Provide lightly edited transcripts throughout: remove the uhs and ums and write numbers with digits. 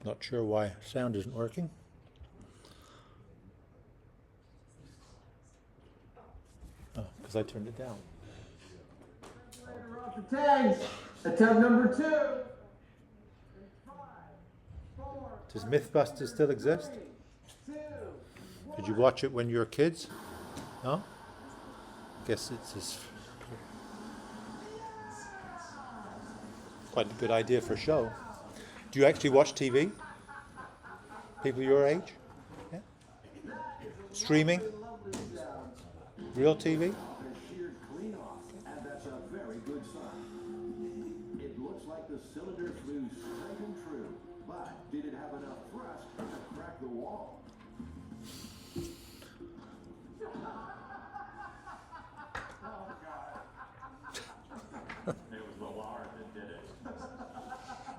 Not sure why sound isn't working. Oh, because I turned it down. Off the tags. Attempt number 2. Does Mythbusters still exist? Did you watch it when you were kids? No? Guess it's quite a good idea for a show. Do you actually watch TV? People your age? Yeah? Streaming? Real TV? That's a very good sign. It looks like the cylinder flew straight and true, but did it have enough thrust to crack the wall?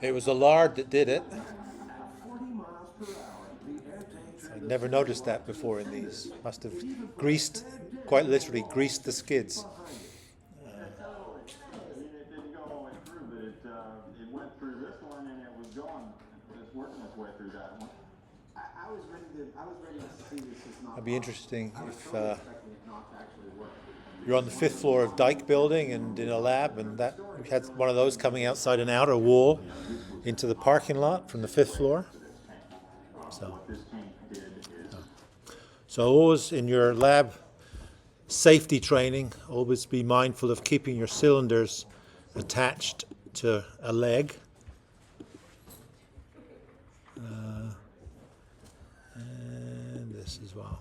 It was the lard that did it. At 40 miles per hour, the air tank I never noticed that before in these. Must have greased, quite literally greased the skids. It didn't go all the way through, but it went through this one and it was going, it's working its way through that one. I was ready to see this as not. It'd be interesting if expecting it not to actually work. you're on the 5th floor of Dyke Building and in a lab, and that we had one of those coming outside an outer wall into the parking lot from the 5th floor. So always in your lab safety training, always be mindful of keeping your cylinders attached to a leg. And this as well.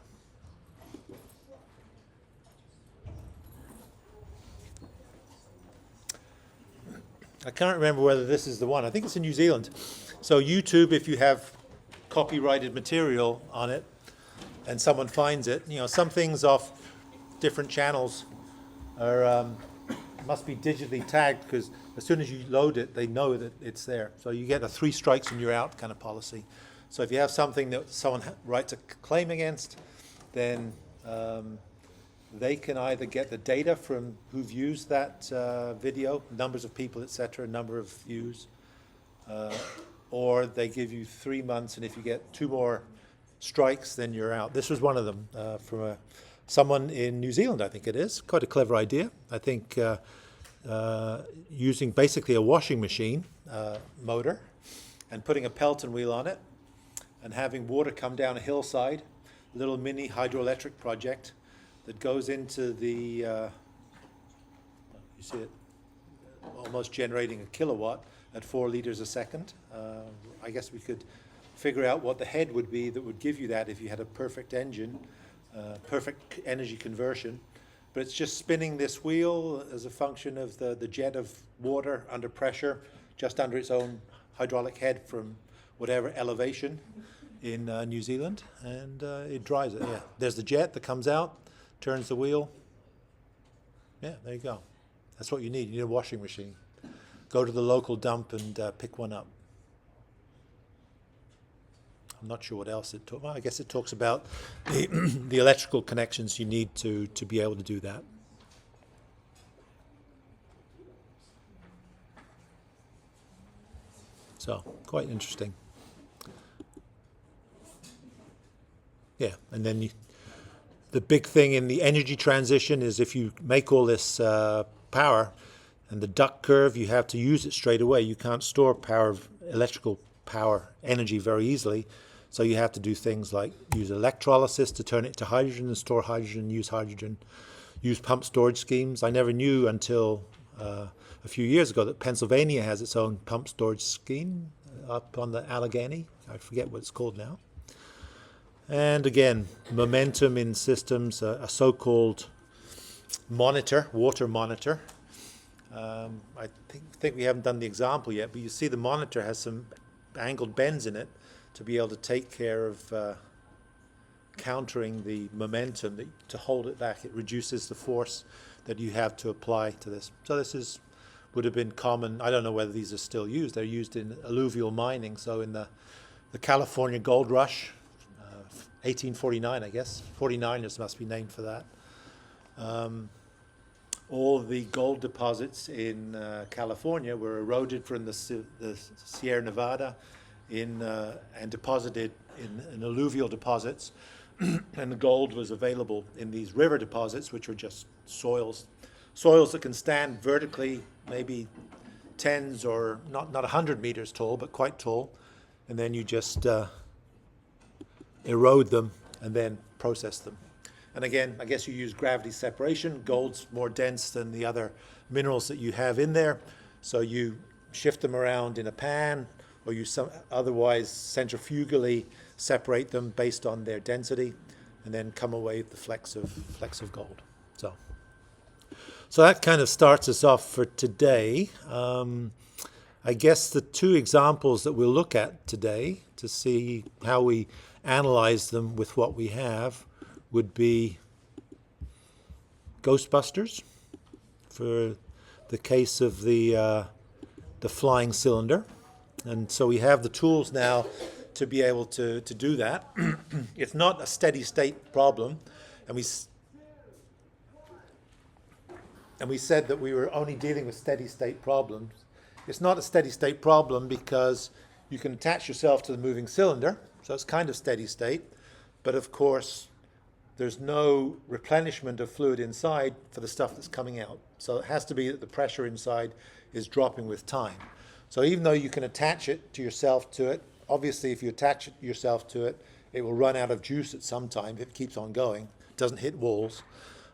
I can't remember whether this is the one. I think it's in New Zealand. So YouTube, if you have copyrighted material on it and someone finds it, some things off different channels are must be digitally tagged, because as soon as you load it, they know that it's there. So you get a 3 strikes and you're out kind of policy. So if you have something that someone writes a claim against, then they can either get the data from who've used that video, numbers of people, etc., number of views, or they give you 3 months, and if you get 2 more strikes, then you're out. This was one of them from someone in New Zealand, I think it is. Quite a clever idea. I think using basically a washing machine motor and putting a Pelton wheel on it and having water come down a hillside, a little mini hydroelectric project that goes into the, you see it, almost generating a kilowatt at 4 liters a second. I guess we could figure out what the head would be that would give you that if you had a perfect engine, perfect energy conversion. But it's just spinning this wheel as a function of the jet of water under pressure, just under its own hydraulic head from whatever elevation in New Zealand, and it drives it. Yeah, there's the jet that comes out, turns the wheel. Yeah, there you go. That's what you need. You need a washing machine. Go to the local dump and pick one up. I'm not sure what else it talks. Well, I guess it talks about the electrical connections you need to be able to do that. So, quite interesting. Yeah, and then the big thing in the energy transition is if you make all this power and the duck curve, you have to use it straight away. You can't store electrical power energy very easily. So you have to do things like use electrolysis to turn it to hydrogen and store hydrogen, use pump storage schemes. I never knew until a few years ago that Pennsylvania has its own pump storage scheme up on the Allegheny. I forget what it's called now. And again, momentum in systems, a so-called monitor, water monitor. I think we haven't done the example yet, but you see the monitor has some angled bends in it to be able to take care of countering the momentum, to hold it back. It reduces the force that you have to apply to this. So this would have been common. I don't know whether these are still used. They're used in alluvial mining. So in the California gold rush, 1849, I guess. 49ers must be named for that. All the gold deposits in California were eroded from the Sierra Nevada and deposited in alluvial deposits, and the gold was available in these river deposits, which are just soils that can stand vertically, maybe tens or not 100 meters tall, but quite tall, and then you just erode them and then process them. And again, I guess you use gravity separation. Gold's more dense than the other minerals that you have in there, so you shift them around in a pan, or you otherwise centrifugally separate them based on their density, and then come away with the flecks of gold. So that kind of starts us off for today. I guess the two examples that we'll look at today to see how we analyze them with what we have would be Ghostbusters for the case of the flying cylinder. And so we have the tools now to be able to do that. It's not a steady state problem, and we said that we were only dealing with steady state problems. It's not a steady state problem because you can attach yourself to the moving cylinder, so it's kind of steady state, but of course there's no replenishment of fluid inside for the stuff that's coming out. So it has to be that the pressure inside is dropping with time. So even though you can attach it to yourself to it, obviously if you attach yourself to it, it will run out of juice at some time if it keeps on going. It doesn't hit walls,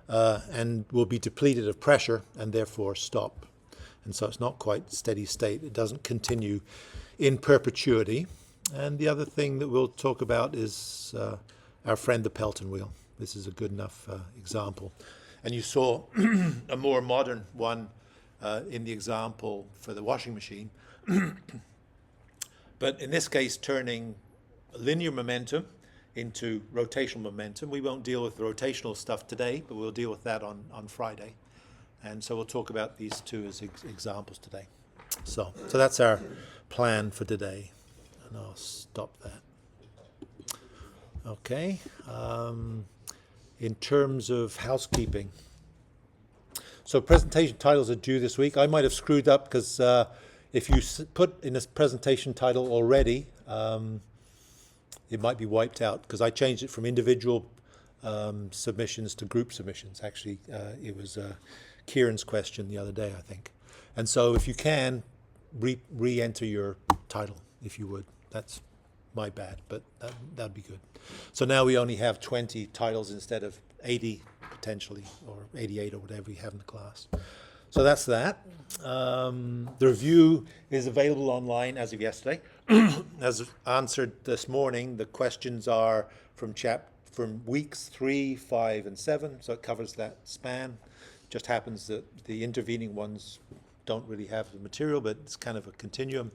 and will be depleted of pressure and therefore stop. And so it's not quite steady state. It doesn't continue in perpetuity. And the other thing that we'll talk about is our friend the Pelton wheel. This is a good enough example. And you saw a more modern one in the example for the washing machine. But in this case, turning linear momentum into rotational momentum. We won't deal with the rotational stuff today, but we'll deal with that on Friday. And so we'll talk about these two as examples today. So that's our plan for today. And I'll stop that. Okay. In terms of housekeeping. So presentation titles are due this week. I might have screwed up because if you put in this presentation title already, it might be wiped out because I changed it from individual submissions to group submissions. Actually, it was Kieran's question the other day, I think. And so if you can, re-enter your title, if you would. That's my bad, but that'd be good. So now we only have 20 titles instead of 80 potentially, or 88 or whatever we have in the class. So that's that. The review is available online as of yesterday. As answered this morning, the questions are from weeks 3, 5, and 7, so it covers that span. Just happens that the intervening ones don't really have the material, but it's kind of a continuum.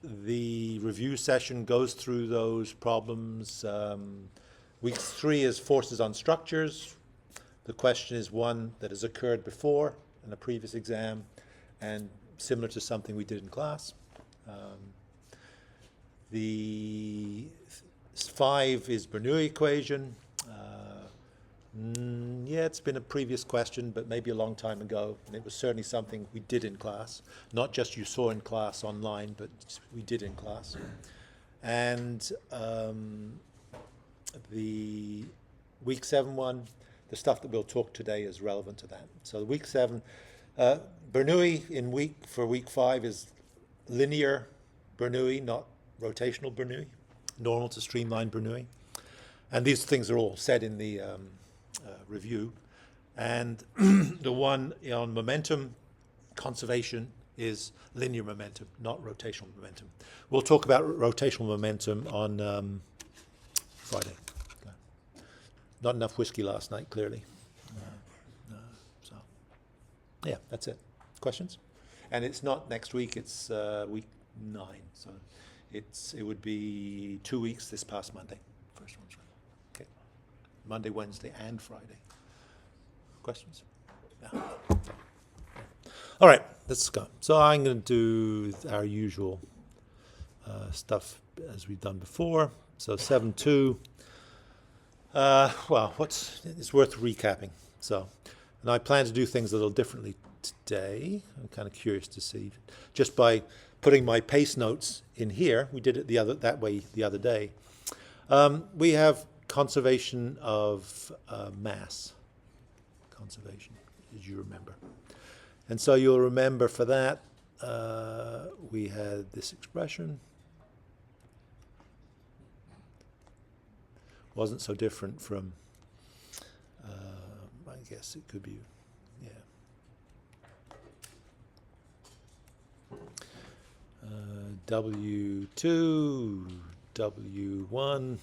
The review session goes through those problems. Week 3 is forces on structures. The question is one that has occurred before in a previous exam and similar to something we did in class. The 5 is Bernoulli equation. Yeah, it's been a previous question, but maybe a long time ago. And it was certainly something we did in class. Not just you saw in class online, but we did in class. And the week 7 one, the stuff that we'll talk today is relevant to that. So the week 7, Bernoulli for week 5 is linear Bernoulli, not rotational Bernoulli, normal to streamline Bernoulli. And these things are all said in the review. And the one on momentum conservation is linear momentum, not rotational momentum. We'll talk about rotational momentum on Friday. Not enough whiskey last night, clearly. So, yeah, that's it. Questions? And it's not next week, it's week 9. So it would be 2 weeks this past Monday. First one's right. Okay. Monday, Wednesday, and Friday. Questions? No. All right, let's go. So I'm going to do our usual stuff as we've done before. So 7.2. Well, it's worth recapping. So, and I plan to do things a little differently today. I'm kind of curious to see, just by putting my pace notes in here, we did it that way the other day. We have conservation of mass. Conservation, as you remember. And so you'll remember for that, we had this expression. Wasn't so different from, I guess it could be, yeah. W2, W1,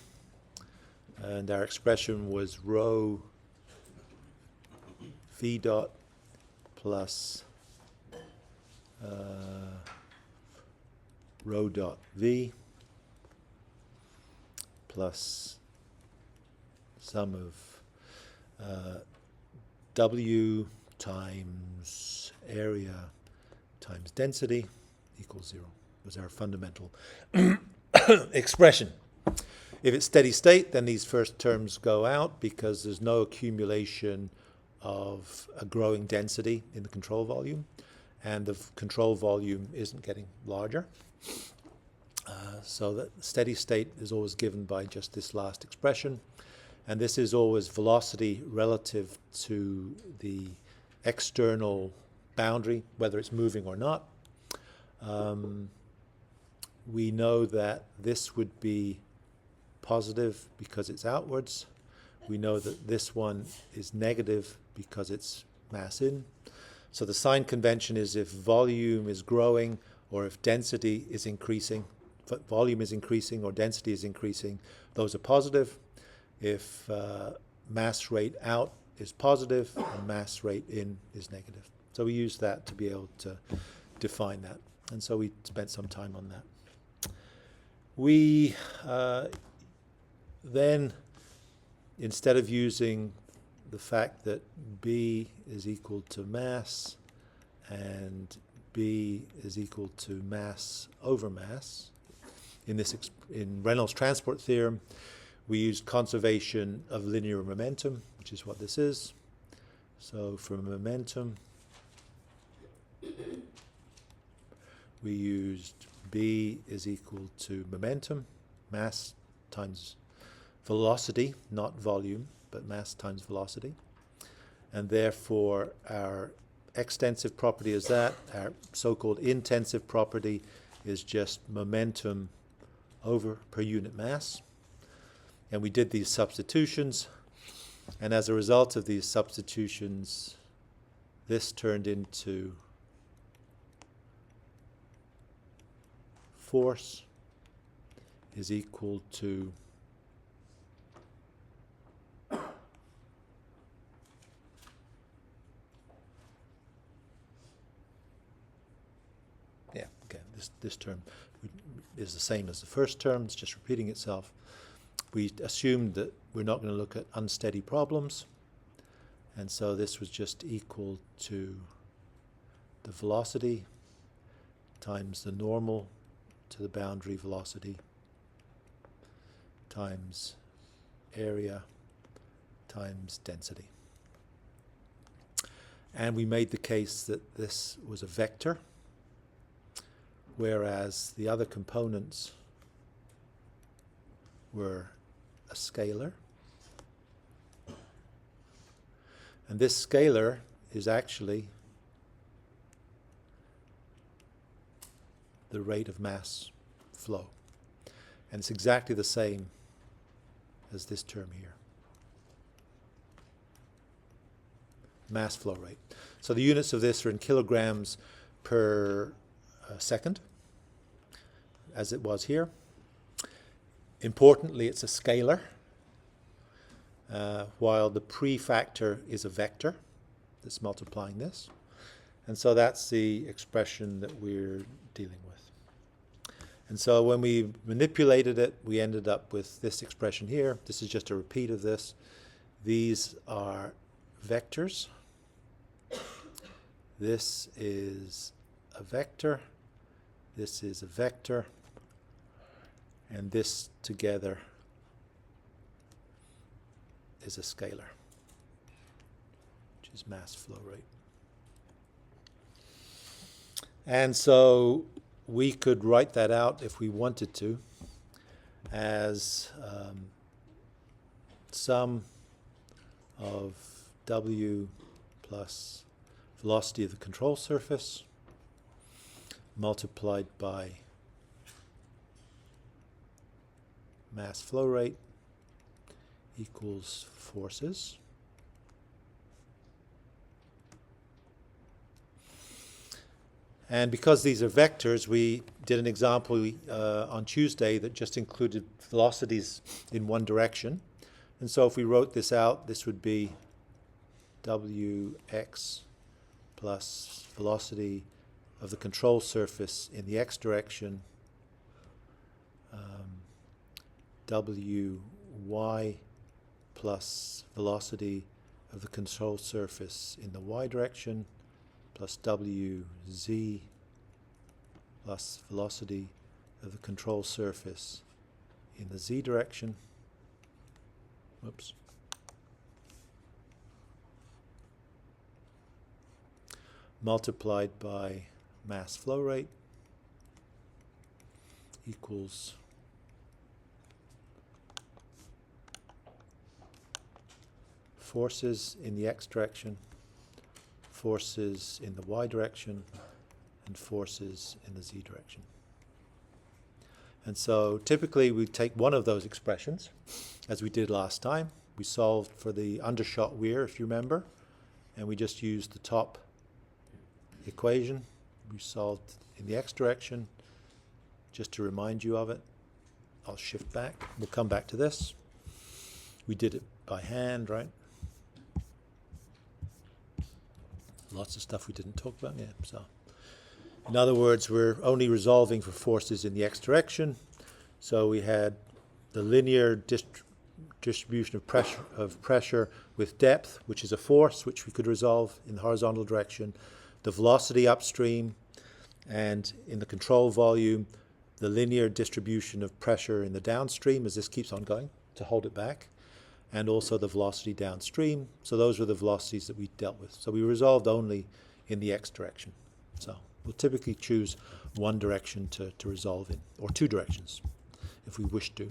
and our expression was rho V dot plus rho dot V plus sum of W times area times density equals 0 was our fundamental expression. If it's steady state, then these first terms go out because there's no accumulation of a growing density in the control volume, and the control volume isn't getting larger. So that steady state is always given by just this last expression, and this is always velocity relative to the external boundary, whether it's moving or not. We know that this would be positive because it's outwards. We know that this one is negative because it's mass in. So the sign convention is if volume is growing or if density is increasing, if volume is increasing or density is increasing, those are positive. If mass rate out is positive and mass rate in is negative. So we use that to be able to define that. And so we spent some time on that. We then, instead of using the fact that B is equal to mass and B is equal to mass over mass, in Reynolds transport theorem, we used conservation of linear momentum, which is what this is. So for momentum, we used B is equal to momentum, mass times velocity, not volume, but mass times velocity. And therefore, our extensive property is that. Our so-called intensive property is just momentum over per unit mass. And we did these substitutions. And as a result of these substitutions, this turned into force is equal to this term is the same as the first term, it's just repeating itself. We assumed that we're not going to look at unsteady problems, and so this was just equal to the velocity times the normal to the boundary velocity times area times density. And we made the case that this was a vector, whereas the other components were a scalar. And this scalar is actually the rate of mass flow. And it's exactly the same as this term here. Mass flow rate. So the units of this are in kilograms per second, as it was here. Importantly, it's a scalar, while the prefactor is a vector that's multiplying this. And so that's the expression that we're dealing with. And so when we manipulated it, we ended up with this expression here. This is just a repeat of this. These are vectors. This is a vector. This is a vector. And this together is a scalar, which is mass flow rate. And so we could write that out if we wanted to as sum of W plus velocity of the control surface multiplied by mass flow rate equals forces. And because these are vectors, we did an example on Tuesday that just included velocities in one direction. And so if we wrote this out, this would be Wx plus velocity of the control surface in the x direction, Wy plus velocity of the control surface in the y direction, plus Wz plus velocity of the control surface in the z direction. Whoops. Multiplied by mass flow rate equals forces in the x direction, forces in the y direction, and forces in the z direction. And so typically we take one of those expressions, as we did last time. We solved for the undershot weir, if you remember, and we just used the top equation. We solved in the x direction, just to remind you of it. I'll shift back. We'll come back to this. We did it by hand, right? Lots of stuff we didn't talk about, yeah. So, in other words, we're only resolving for forces in the x direction. So we had the linear distribution of pressure with depth, which is a force, which we could resolve in the horizontal direction, the velocity upstream, and in the control volume, the linear distribution of pressure in the downstream as this keeps on going to hold it back, and also the velocity downstream. So those were the velocities that we dealt with. So we resolved only in the x direction. So we'll typically choose one direction to resolve in, or two directions if we wish to.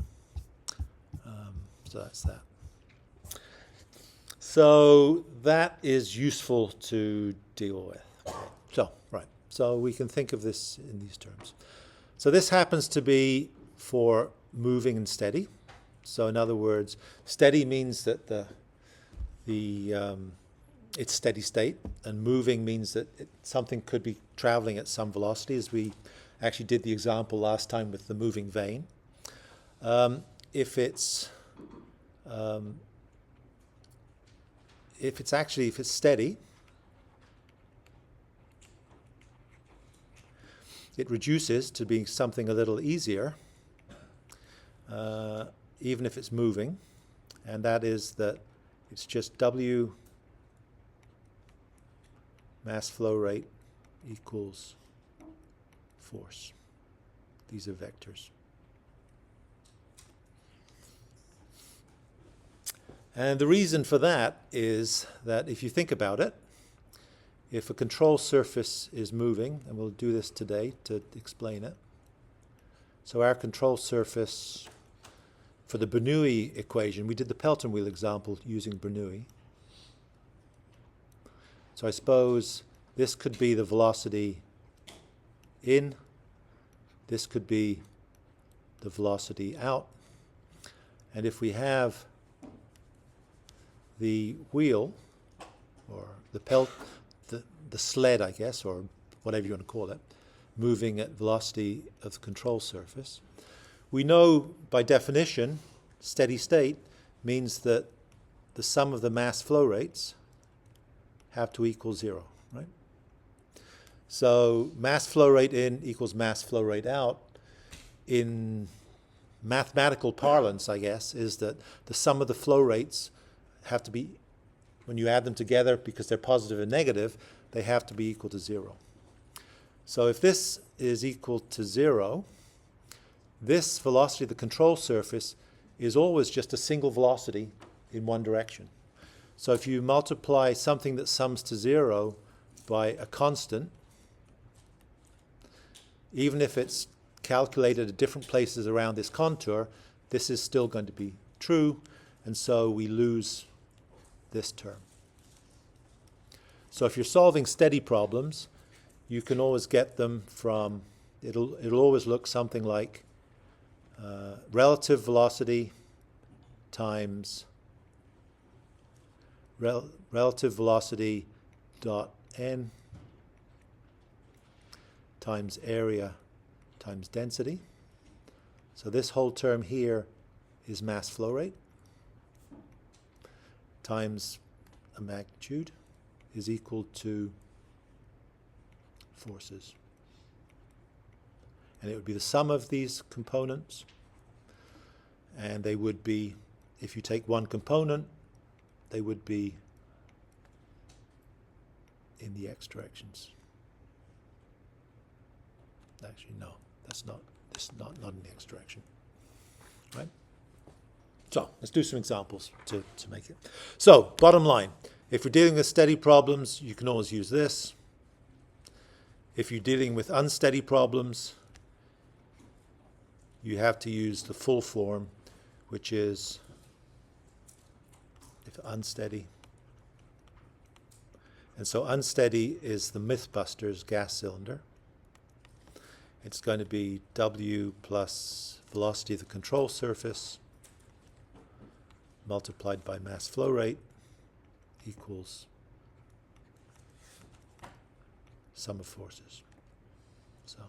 So that's that. So that is useful to deal with. So, right. So we can think of this in these terms. So this happens to be for moving and steady. So in other words, steady means that it's steady state, and moving means that something could be traveling at some velocity, as we actually did the example last time with the moving vane. If it's steady, it reduces to being something a little easier, even if it's moving, and that is that it's just W mass flow rate equals force. These are vectors. And the reason for that is that if you think about it, if a control surface is moving, and we'll do this today to explain it. So our control surface for the Bernoulli equation, we did the Pelton wheel example using Bernoulli. So I suppose this could be the velocity in, this could be the velocity out. And if we have the wheel, or the sled, I guess, or whatever you want to call it, moving at velocity of the control surface, we know by definition, steady state means that the sum of the mass flow rates have to equal zero, right? So mass flow rate in equals mass flow rate out. In mathematical parlance, I guess, is that the sum of the flow rates have to be, when you add them together, because they're positive and negative, they have to be equal to zero. So if this is equal to zero, this velocity of the control surface is always just a single velocity in one direction. So if you multiply something that sums to zero by a constant, even if it's calculated at different places around this contour, this is still going to be true, and so we lose this term. So if you're solving steady problems, you can always get them from, it'll always look something like relative velocity times relative velocity dot n times area times density. So this whole term here is mass flow rate times a magnitude is equal to forces. And it would be the sum of these components, and they would be, if you take one component, they would be in the x directions. Actually, no, that's not, this is not in the x direction, right? So let's do some examples to make it. So bottom line, if we're dealing with steady problems, you can always use this. If you're dealing with unsteady problems, you have to use the full form, which is, if unsteady. And so unsteady is the Mythbusters gas cylinder. It's going to be W plus velocity of the control surface multiplied by mass flow rate equals sum of forces. So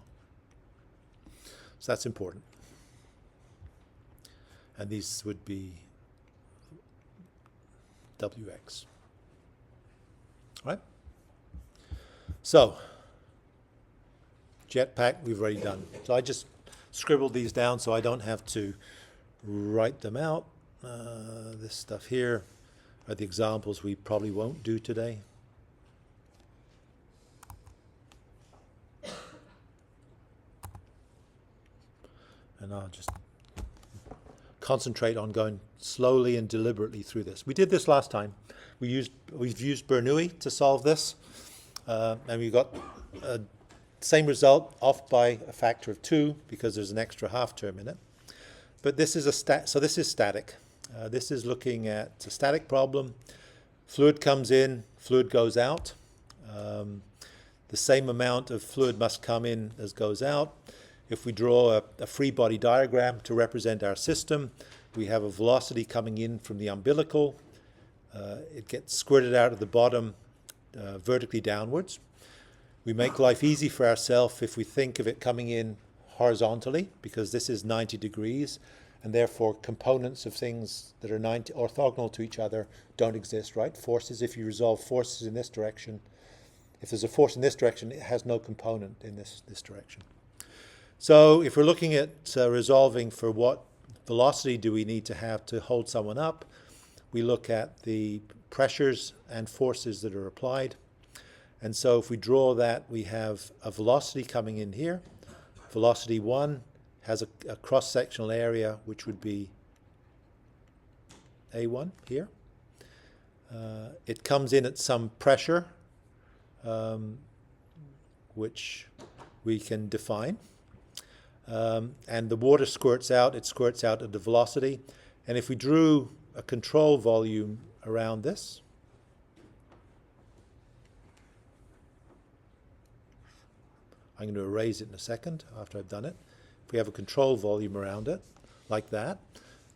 that's important. And these would be Wx. All right? So, jetpack we've already done. So I just scribbled these down so I don't have to write them out. This stuff here are the examples we probably won't do today. And I'll just concentrate on going slowly and deliberately through this. We did this last time. We've used Bernoulli to solve this, and we got the same result, off by a factor of 2 because there's an extra half term in it. But this is so this is static. This is looking at a static problem. Fluid comes in, fluid goes out. The same amount of fluid must come in as goes out. If we draw a free body diagram to represent our system, we have a velocity coming in from the umbilical. It gets squirted out of the bottom vertically downwards. We make life easy for ourselves if we think of it coming in horizontally, because this is 90 degrees, and therefore components of things that are 90 orthogonal to each other don't exist, right? Forces, if you resolve forces in this direction, if there's a force in this direction, it has no component in this direction. So if we're looking at resolving for what velocity do we need to have to hold someone up, we look at the pressures and forces that are applied. And so if we draw that, we have a velocity coming in here. Velocity 1 has a cross-sectional area, which would be A1 here. It comes in at some pressure, which we can define. And the water squirts out, it squirts out at the velocity. And if we drew a control volume around this, I'm going to erase it in a second after I've done it. If we have a control volume around it, like that,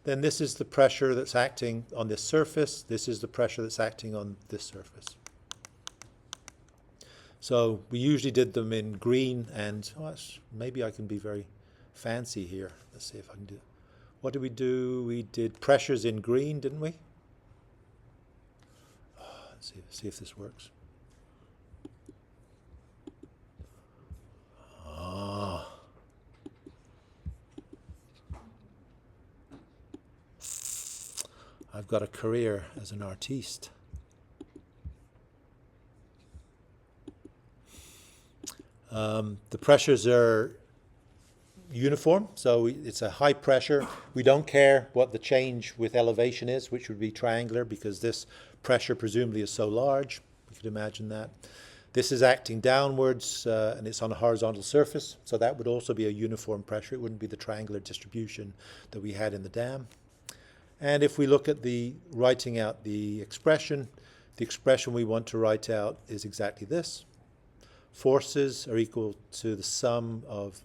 then this is the pressure that's acting on this surface, this is the pressure that's acting on this surface. So we usually did them in green, and maybe I can be very fancy here. Let's see if I can do it. What did we do? We did pressures in green, didn't we? Let's see if this works. I've got a career as an artiste. The pressures are uniform, so it's a high pressure. We don't care what the change with elevation is, which would be triangular, because this pressure presumably is so large. We could imagine that. This is acting downwards, and it's on a horizontal surface, so that would also be a uniform pressure. It wouldn't be the triangular distribution that we had in the dam. And if we look at the writing out the expression we want to write out is exactly this. Forces are equal to the sum of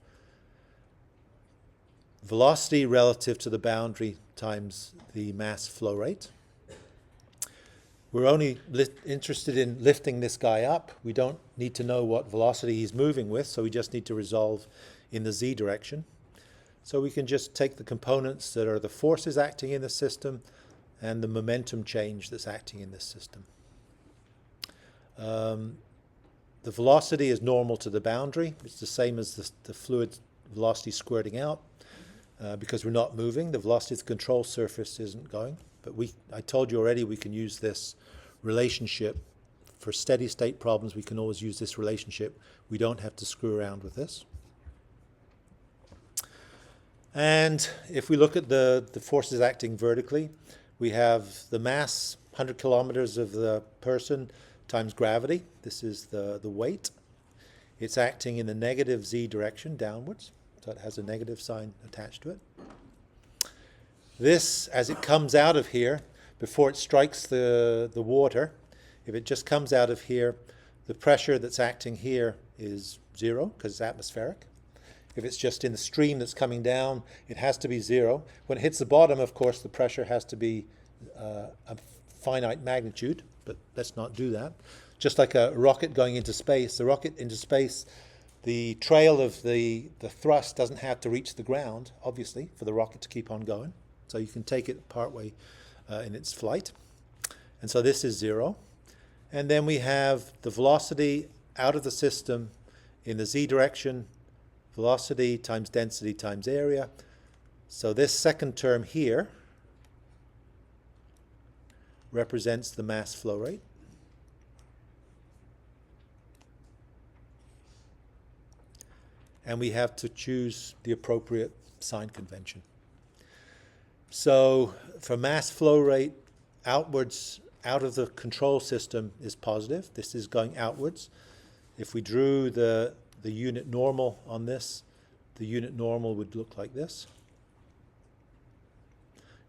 velocity relative to the boundary times the mass flow rate. We're only interested in lifting this guy up. We don't need to know what velocity he's moving with, so we just need to resolve in the z direction. So we can just take the components that are the forces acting in the system and the momentum change that's acting in this system. The velocity is normal to the boundary. It's the same as the fluid velocity squirting out. Because we're not moving, the velocity of the control surface isn't going. But I told you already we can use this relationship. For steady state problems, we can always use this relationship. We don't have to screw around with this. And if we look at the forces acting vertically, we have the mass, 100 kilometers of the person, times gravity. This is the weight. It's acting in the negative z direction, downwards. So it has a negative sign attached to it. This, as it comes out of here, before it strikes the water, if it just comes out of here, the pressure that's acting here is 0, because it's atmospheric. If it's just in the stream that's coming down, it has to be 0. When it hits the bottom, of course, the pressure has to be a finite magnitude, but let's not do that. Just like a rocket going into space, the rocket into space, the trail of the thrust doesn't have to reach the ground, obviously, for the rocket to keep on going. So you can take it partway in its flight. And so this is 0. And then we have the velocity out of the system in the z direction, velocity times density times area. So this second term here represents the mass flow rate. And we have to choose the appropriate sign convention. So for mass flow rate, outwards, out of the control system is positive. This is going outwards. If we drew the unit normal on this, the unit normal would look like this.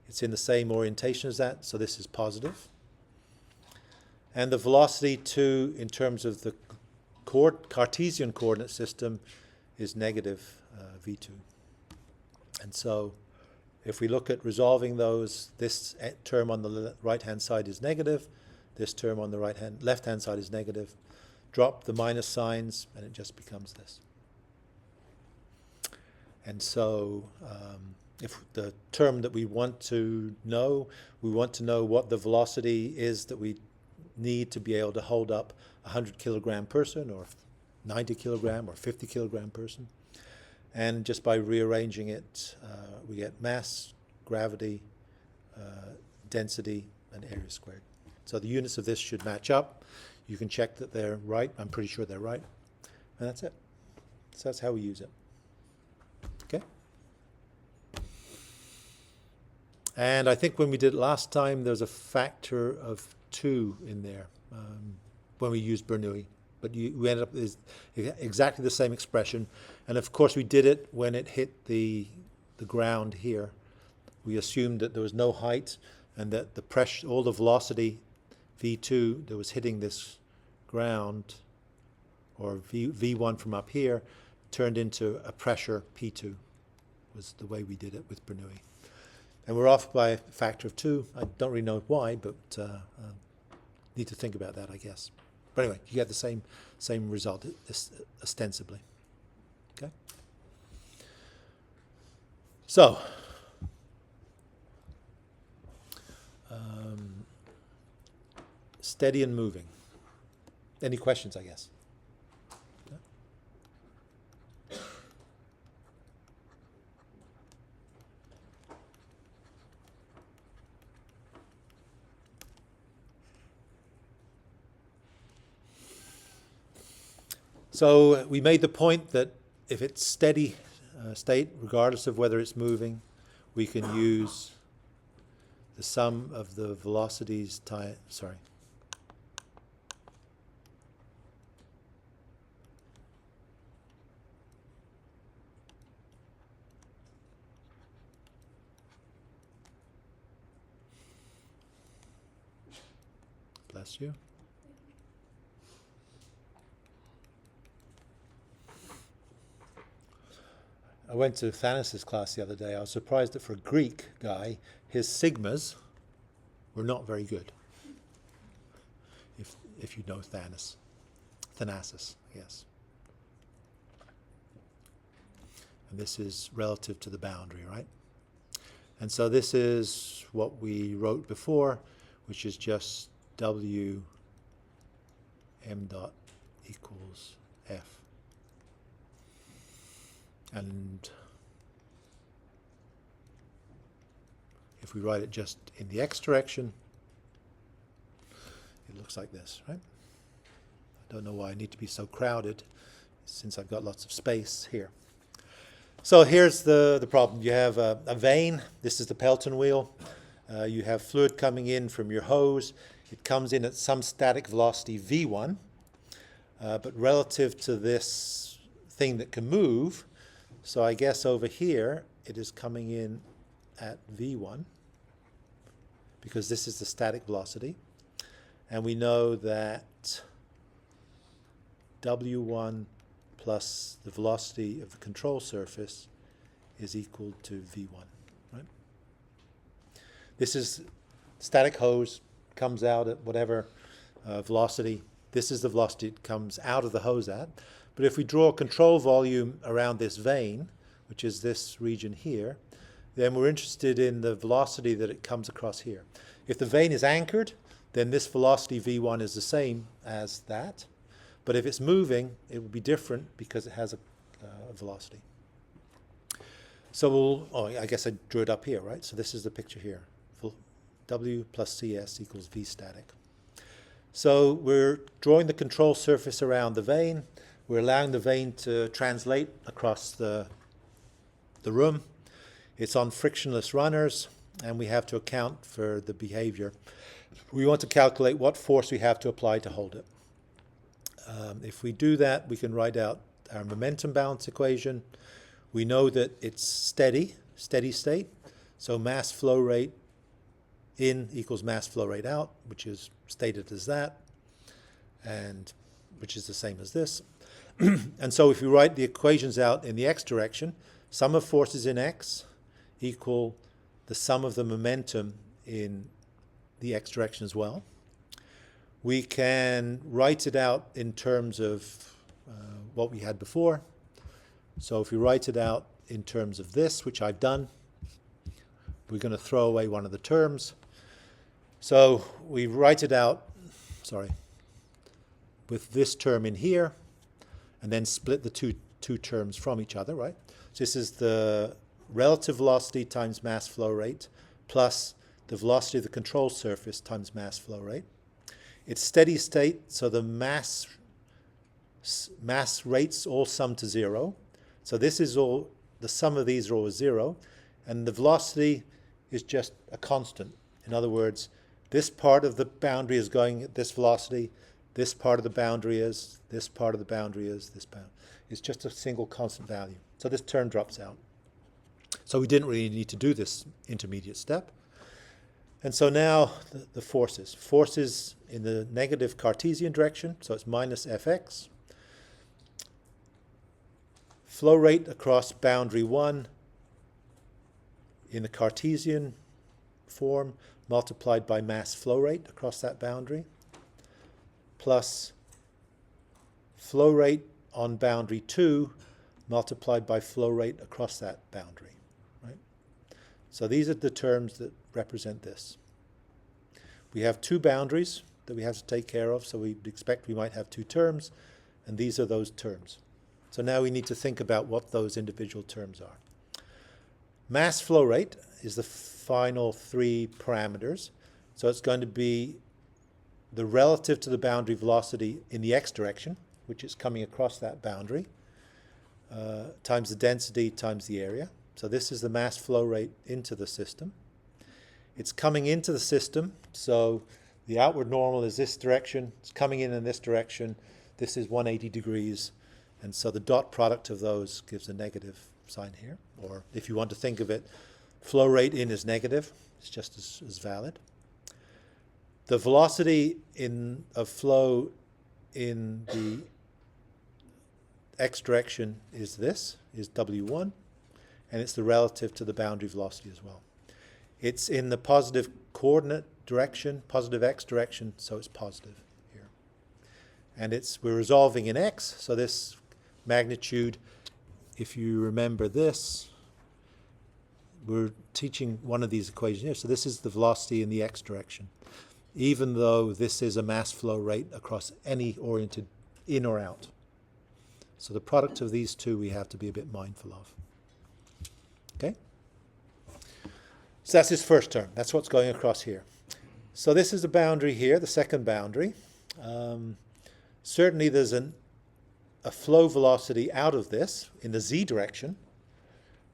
It's in the same orientation as that, so this is positive. And the velocity too, in terms of the Cartesian coordinate system, is negative v2. And so if we look at resolving those, this term on the right-hand side is negative, this term on the left-hand side is negative. Drop the minus signs, and it just becomes this. And so if the term that we want to know what the velocity is that we need to be able to hold up a 100 kilogram person, or 90 kilogram or 50 kilogram person. And just by rearranging it, we get mass, gravity, density, and area squared. So the units of this should match up. You can check that they're right. I'm pretty sure they're right. And that's it. So that's how we use it. Okay? And I think when we did it last time, there's a factor of 2 in there when we used Bernoulli. But we ended up with exactly the same expression. And of course, we did it when it hit the ground here. We assumed that there was no height and that the pressure, all the velocity, V2, that was hitting this ground, or V1 from up here, turned into a pressure P2, was the way we did it with Bernoulli. And we're off by a factor of 2. I don't really know why, but need to think about that, I guess. But anyway, you get the same result, ostensibly. Okay? So, steady and moving. Any questions, I guess? No? So we made the point that if it's steady state, regardless of whether it's moving, we can use the sum of the velocities Bless you. I went to Thanos' class the other day. I was surprised that for a Greek guy, his sigmas were not very good. If you know Thanos. Thanasis, yes. And this is relative to the boundary, right? And so this is what we wrote before, which is just W m dot equals F. And if we write it just in the x direction, it looks like this, right? I don't know why I need to be so crowded since I've got lots of space here. So here's the problem. You have a vane. This is the Pelton wheel. You have fluid coming in from your hose. It comes in at some static velocity v1, but relative to this thing that can move, so I guess over here it is coming in at v1 because this is the static velocity. And we know that w1 plus the velocity of the control surface is equal to v1, right? This is static hose, comes out at whatever velocity. This is the velocity it comes out of the hose at. But if we draw a control volume around this vane, which is this region here, then we're interested in the velocity that it comes across here. If the vane is anchored, then this velocity v1 is the same as that. But if it's moving, it will be different because it has a velocity. So I guess I drew it up here, right? So this is the picture here. W plus CS equals V static. So we're drawing the control surface around the vane. We're allowing the vane to translate across the room. It's on frictionless runners, and we have to account for the behavior. We want to calculate what force we have to apply to hold it. If we do that, we can write out our momentum balance equation. We know that it's steady state. So mass flow rate in equals mass flow rate out, which is stated as that, and which is the same as this. And so if we write the equations out in the x direction, sum of forces in x equal the sum of the momentum in the x direction as well. We can write it out in terms of what we had before. So if we write it out in terms of this, which I've done, we're going to throw away one of the terms. So we write it out, with this term in here, and then split the two terms from each other, right? So this is the relative velocity times mass flow rate plus the velocity of the control surface times mass flow rate. It's steady state, so the mass rates all sum to 0. So this is all, the sum of these are always 0, and the velocity is just a constant. In other words, this part of the boundary is going at this velocity, this part of the boundary is, this part of the boundary is, this boundary. It's just a single constant value. So this term drops out. So we didn't really need to do this intermediate step. And so now the forces. Forces in the negative Cartesian direction, so it's minus Fx. Flow rate across boundary 1 in the Cartesian form multiplied by mass flow rate across that boundary, plus flow rate on boundary 2 multiplied by flow rate across that boundary, right? So these are the terms that represent this. We have two boundaries that we have to take care of, so we expect we might have two terms, and these are those terms. So now we need to think about what those individual terms are. Mass flow rate is the final three parameters. So it's going to be the relative to the boundary velocity in the x direction, which is coming across that boundary, times the density times the area. So this is the mass flow rate into the system. It's coming into the system, so the outward normal is this direction. It's coming in this direction. This is 180 degrees. And so the dot product of those gives a negative sign here. Or if you want to think of it, flow rate in is negative. It's just as valid. the velocity of flow in the x direction is this, is W1, and it's the relative to the boundary velocity as well. It's in the positive coordinate direction, positive x direction, so it's positive here. And we're resolving in x, so this magnitude, if you remember this, we're teaching one of these equations here, so this is the velocity in the x direction, even though this is a mass flow rate across any oriented in or out. So the product of these two we have to be a bit mindful of. Okay? So that's his first term. That's what's going across here. So this is the boundary here, the second boundary. Certainly there's a flow velocity out of this in the z direction,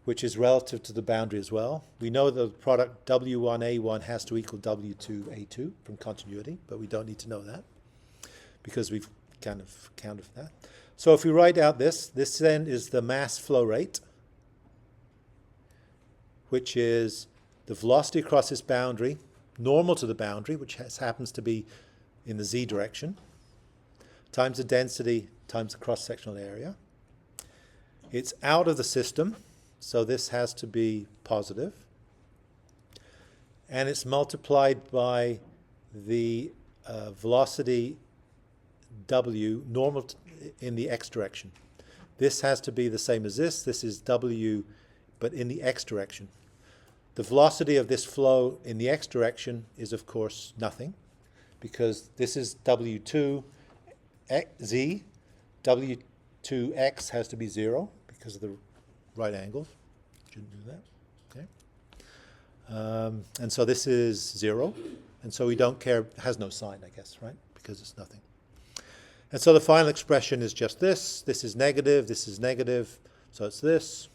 which is relative to the boundary as well. We know that the product W1A1 has to equal W2A2 from continuity, but we don't need to know that because we've kind of counted for that. So if we write out this then is the mass flow rate, which is the velocity across this boundary, normal to the boundary, which happens to be in the z direction, times the density times the cross-sectional area. It's out of the system, so this has to be positive. And it's multiplied by the velocity W normal in the x direction. This has to be the same as this. This is W, but in the x direction. The velocity of this flow in the x direction is, of course, nothing, because this is W2 z. W2x has to be 0 because of the right angles. Shouldn't do that. Okay. And so this is 0, and so we don't care. It has no sign, I guess, right? Because it's nothing. And so the final expression is just this. This is negative. This is negative. So it's this.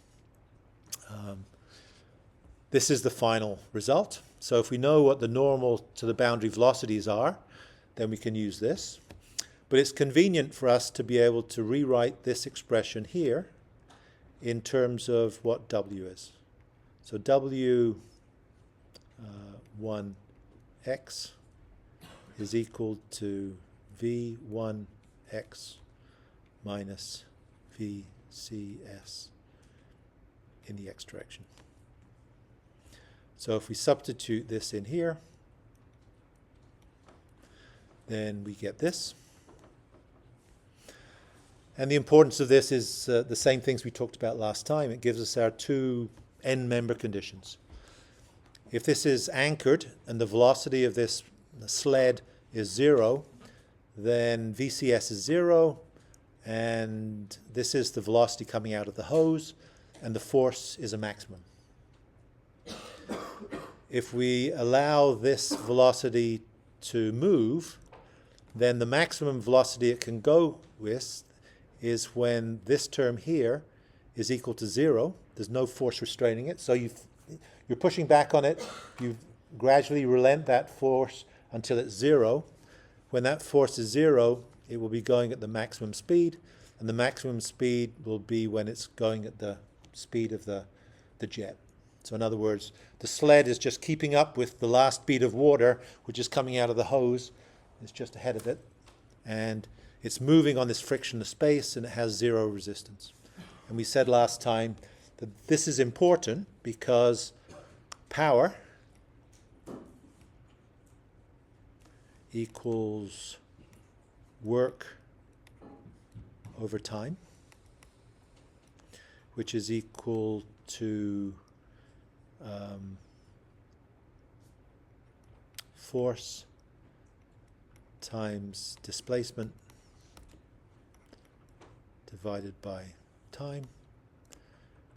This is the final result. So if we know what the normal to the boundary velocities are, then we can use this. But it's convenient for us to be able to rewrite this expression here in terms of what W is. So W1x is equal to V1x minus VCS in the x direction. So if we substitute this in here, then we get this. And the importance of this is the same things we talked about last time. It gives us our two end-member conditions. If this is anchored and the velocity of this sled is 0, then VCS is 0, and this is the velocity coming out of the hose, and the force is a maximum. If we allow this velocity to move, then the maximum velocity it can go with is when this term here is equal to 0. There's no force restraining it. So you're pushing back on it. You gradually relent that force until it's 0. When that force is 0, it will be going at the maximum speed, and the maximum speed will be when it's going at the speed of the jet. So in other words, the sled is just keeping up with the last bead of water, which is coming out of the hose. It's just ahead of it. And it's moving on this frictionless space, and it has 0 resistance. And we said last time that this is important because power equals work over time, which is equal to force times displacement divided by time,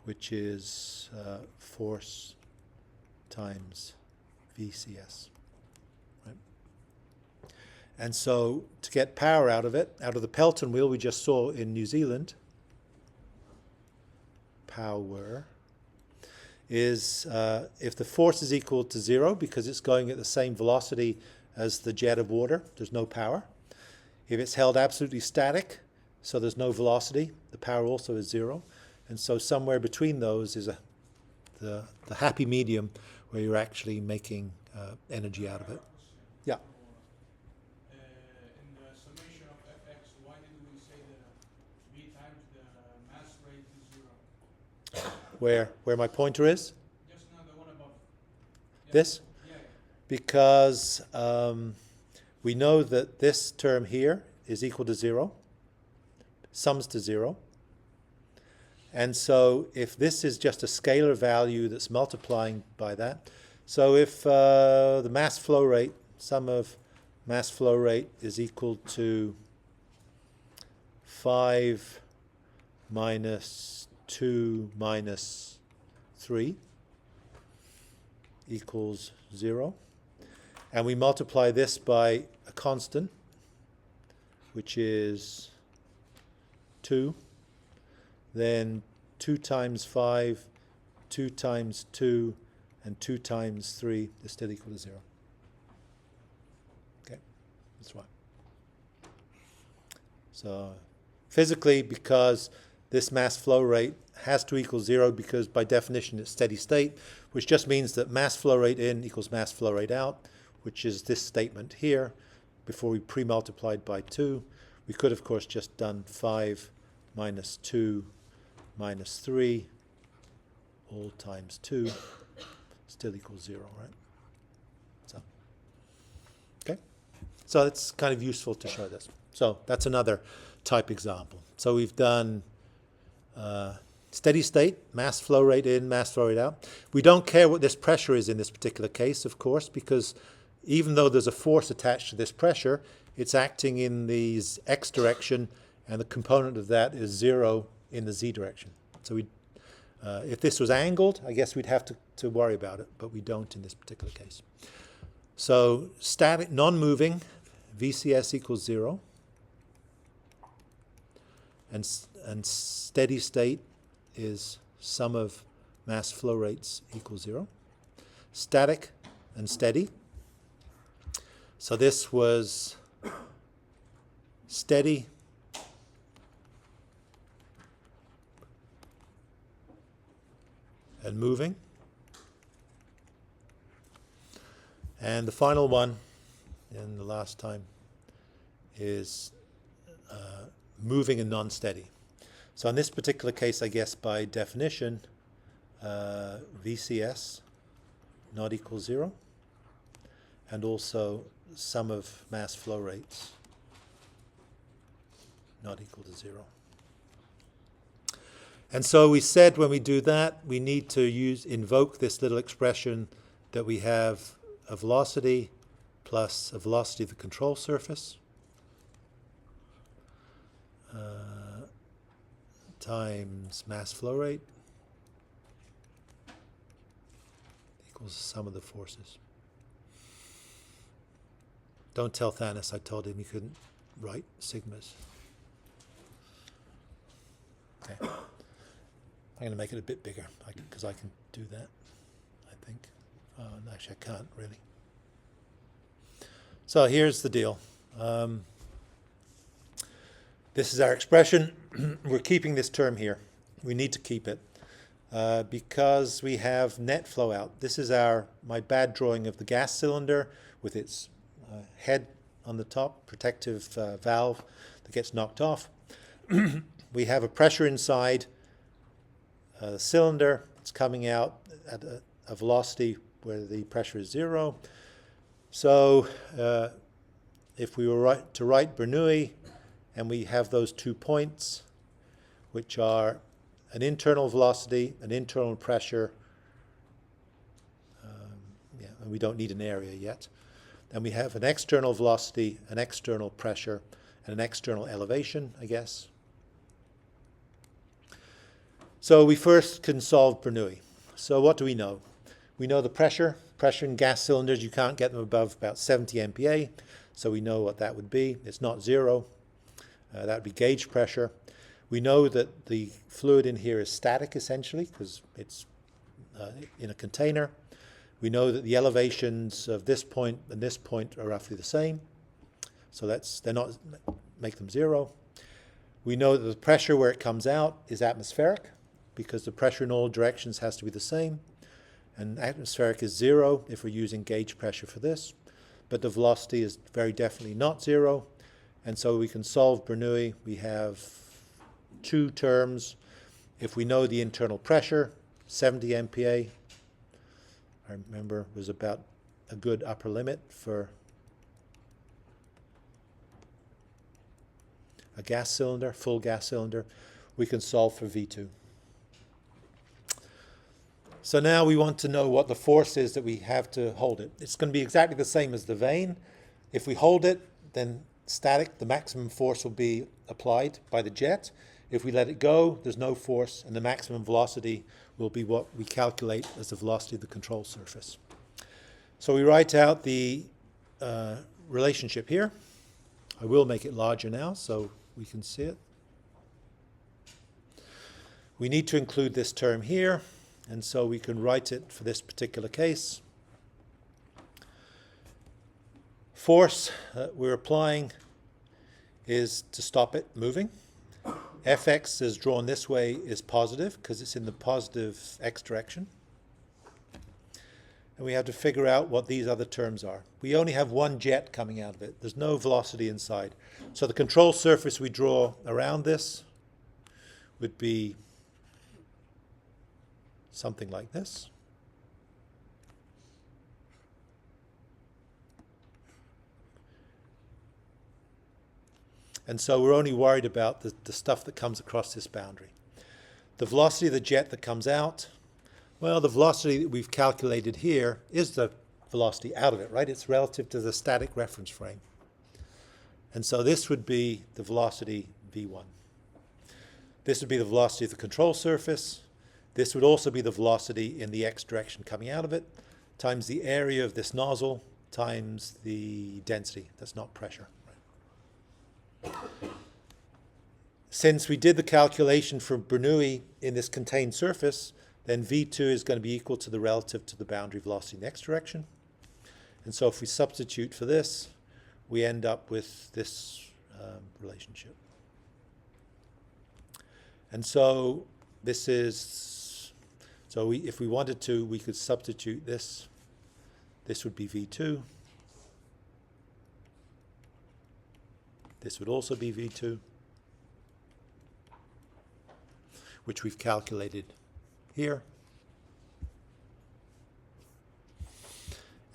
which is force times VCS. Right? And so to get power out of it, out of the Pelton wheel we just saw in New Zealand, power is if the force is equal to 0 because it's going at the same velocity as the jet of water, there's no power. If it's held absolutely static, so there's no velocity, the power also is 0. And so somewhere between those is the happy medium where you're actually making energy out of it. Yeah. times the mass rate to 0. Where my pointer is? Just now the one above. Yeah. This? Yeah. Because we know that this term here is equal to 0, sums to 0. And so if this is just a scalar value that's multiplying by that, so if the mass flow rate, sum of mass flow rate is equal to 5 minus 2 minus 3 equals 0, and we multiply this by a constant, which is 2, then 2 times 5, 2 times 2, and 2 times 3 is still equal to 0. Okay, that's right. So physically, because this mass flow rate has to equal 0 because by definition it's steady state, which just means that mass flow rate in equals mass flow rate out, which is this statement here. Before we pre-multiplied by 2, we could of course just done 5 minus 2 minus 3 all times 2 still equals 0, right? So, okay. So it's kind of useful to show this. So that's another type example. So we've done steady state, mass flow rate in, mass flow rate out. We don't care what this pressure is in this particular case, of course, because even though there's a force attached to this pressure, it's acting in the x direction, and the component of that is 0 in the z direction. So if this was angled, I guess we'd have to worry about it, but we don't in this particular case. So static, non-moving, VCS equals 0, and steady state is sum of mass flow rates equals 0. Static and steady. So this was steady and moving. And the final one, and the last time, is moving and non-steady. So in this particular case, I guess by definition, VCS not equal 0, and also sum of mass flow rates not equal to 0. And so we said when we do that, we need to invoke this little expression that we have a velocity plus a velocity of the control surface times mass flow rate equals the sum of the forces. Don't tell Thanos I told him he couldn't write sigmas. Okay. I'm going to make it a bit bigger because I can do that, I think. Actually, I can't really. So here's the deal. This is our expression. We're keeping this term here. We need to keep it because we have net flow out. This is my bad drawing of the gas cylinder with its head on the top, protective valve that gets knocked off. We have a pressure inside the cylinder. It's coming out at a velocity where the pressure is 0. So if we were to write Bernoulli, and we have those 2 points, which are an internal velocity, an internal pressure, and we don't need an area yet. And we have an external velocity, an external pressure, and an external elevation, I guess. So we first can solve Bernoulli. So what do we know? We know the pressure. Pressure in gas cylinders, you can't get them above about 70 MPa, so we know what that would be. It's not 0. That would be gauge pressure. We know that the fluid in here is static, essentially, because it's in a container. We know that the elevations of this point and this point are roughly the same, so they're not make them 0. We know that the pressure where it comes out is atmospheric, because the pressure in all directions has to be the same. And atmospheric is 0 if we're using gauge pressure for this, but the velocity is very definitely not 0. And so we can solve Bernoulli. We have two terms. If we know the internal pressure, 70 MPa, I remember was about a good upper limit for a gas cylinder, full gas cylinder, we can solve for V2. So now we want to know what the force is that we have to hold it. It's going to be exactly the same as the vane. If we hold it, then static, the maximum force will be applied by the jet. If we let it go, there's no force, and the maximum velocity will be what we calculate as the velocity of the control surface. So we write out the relationship here. I will make it larger now so we can see it. We need to include this term here, and so we can write it for this particular case. Force we're applying is to stop it moving. Fx is drawn this way is positive because it's in the positive x direction. And we have to figure out what these other terms are. We only have one jet coming out of it. There's no velocity inside. So the control surface we draw around this would be something like this. And so we're only worried about the stuff that comes across this boundary. The velocity of the jet that comes out, well, the velocity that we've calculated here is the velocity out of it, right? It's relative to the static reference frame. And so this would be the velocity V1. This would be the velocity of the control surface. This would also be the velocity in the x direction coming out of it, times the area of this nozzle, times the density. That's not pressure. Since we did the calculation for Bernoulli in this contained surface, then V2 is going to be equal to the relative to the boundary velocity in the x direction. And so if we substitute for this, we end up with this relationship. And so this is, so if we wanted to, we could substitute this. This would be V2. This would also be V2, which we've calculated here.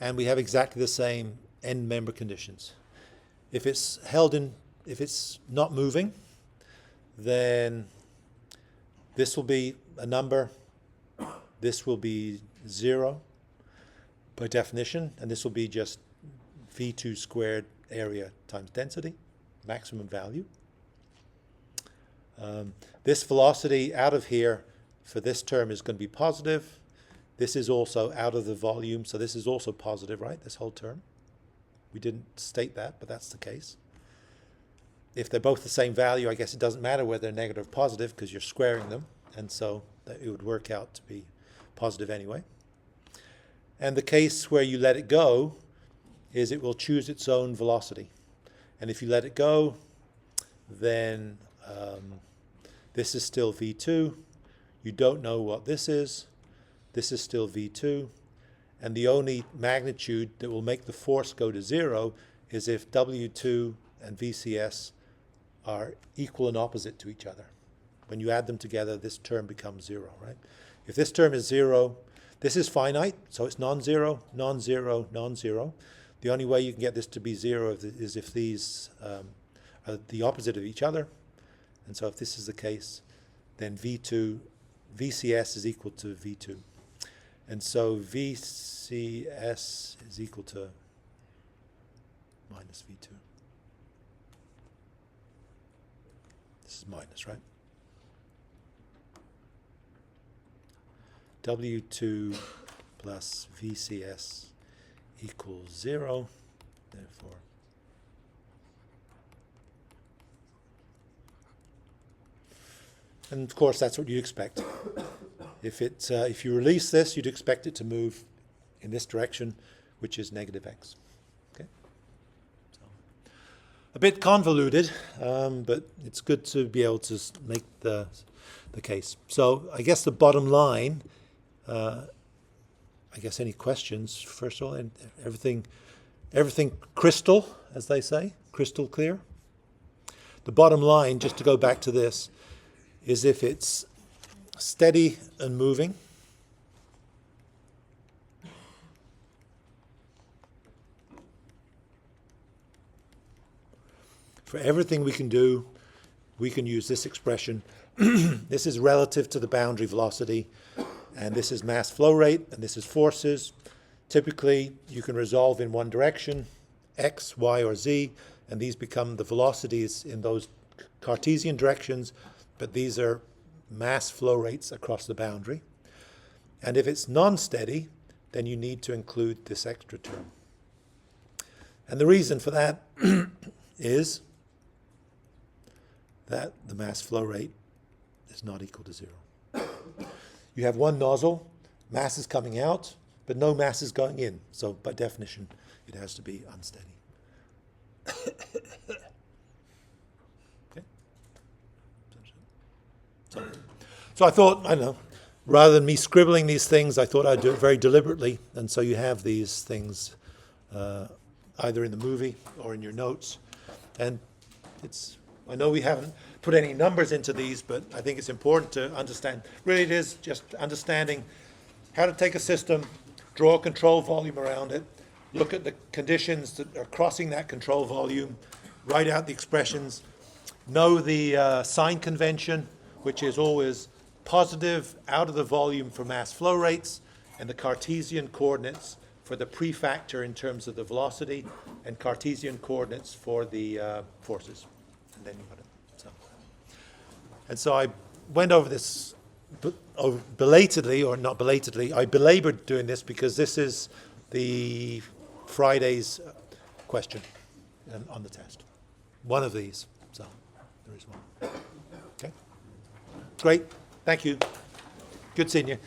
And we have exactly the same end member conditions. If it's held in, if it's not moving, then this will be a number, this will be 0 by definition, and this will be just V2 squared area times density, maximum value. This velocity out of here for this term is going to be positive. This is also out of the volume, so this is also positive, right? This whole term. We didn't state that, but that's the case. If they're both the same value, I guess it doesn't matter whether they're negative or positive because you're squaring them, and so that it would work out to be positive anyway. And the case where you let it go is it will choose its own velocity. And if you let it go, then this is still V2. You don't know what this is. This is still V2. And the only magnitude that will make the force go to 0 is if W2 and VCS are equal and opposite to each other. When you add them together, this term becomes 0, right? If this term is 0, this is finite, so it's non-zero, non-zero, non-zero. The only way you can get this to be 0 is if these are the opposite of each other. And so if this is the case, then VCS is equal to V2. And so VCS is equal to minus V2. This is minus, right? W2 plus VCS equals 0, therefore and of course that's what you'd expect. If you release this, you'd expect it to move in this direction, which is negative x. Okay, so, a bit convoluted, but it's good to be able to make the case. So I guess the bottom line, I guess any questions first of all, and everything crystal, as they say, crystal clear. The bottom line, just to go back to this, is if it's steady and moving. For everything we can do, we can use this expression. This is relative to the boundary velocity, and this is mass flow rate, and this is forces. Typically, you can resolve in one direction, x, y, or z, and these become the velocities in those Cartesian directions, but these are mass flow rates across the boundary. And if it's non-steady, then you need to include this extra term. And the reason for that is that the mass flow rate is not equal to 0. You have one nozzle, mass is coming out, but no mass is going in. So by definition, it has to be unsteady. Okay. So I thought, I don't know, rather than me scribbling these things, I thought I'd do it very deliberately. And so you have these things either in the movie or in your notes. And I know we haven't put any numbers into these, but I think it's important to understand. Really, it is just understanding how to take a system, draw a control volume around it, look at the conditions that are crossing that control volume, write out the expressions, know the sign convention, which is always positive out of the volume for mass flow rates, and the Cartesian coordinates for the prefactor in terms of the velocity, and Cartesian coordinates for the forces. And then you got it. And so I went over this belatedly, or not belatedly. I belabored doing this because this is the Friday's question on the test. One of these. So there is one. Okay. Great. Thank you. Good seeing you.